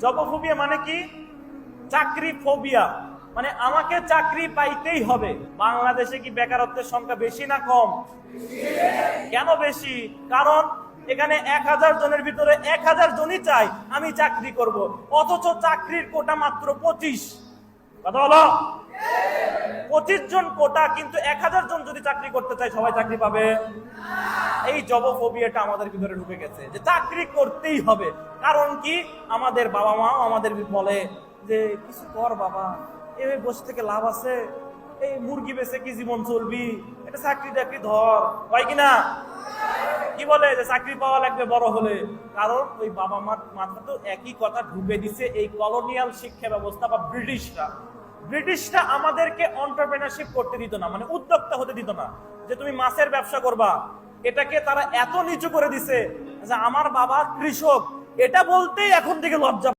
জবফোবিয়া মানে কি? চাকরি ফোবিয়া, মানে আমাকে চাকরি পাইতেই হবে। বাংলাদেশে কি বেকারত্বের সংখ্যা বেশি না কম? কেন বেশি? কারণ এখানে 1000 জনের ভিতরে 1000 জনই চাই আমি চাকরি করব, অথচ চাকরির কোটা মাত্র 25। কথা বলো, 25 জন কোটা, কিন্তু 1000 জন যদি চাকরি করতে চাই সবাই চাকরি পাবে? এই জবফোবিয়াটা আমাদের ভিতরে ঢুকে গেছে যে চাকরি করতেই হবে। কারণ কি? আমাদের বাবা মা আমাদের বলে যে কিছু কর বাবা, এভাবে বসে থেকে লাভ আছে, এই মুরগি বেচে কি জীবন চলবি, এটা চাকরি টাকরি ধর, হয় কিনা? কি বলে যে চাকরি পাওয়া লাগবে বড় হলে। কারণ ওই বাবা মার মাথা তো একই কথা ঢুকে দিছে এই কলোনিয়াল শিক্ষা ব্যবস্থা বা ব্রিটিশরা আমাদেরকে এন্টারপ্রেনারশিপ করতে দিত না, মানে উদ্যোক্তা হতে দিত না। যে তুমি মাছের ব্যবসা করবা, এটাকে তারা এত নিচু করে দিছে যে আমার বাবা কৃষক, এটা বলতেই এখন থেকে লজ্জা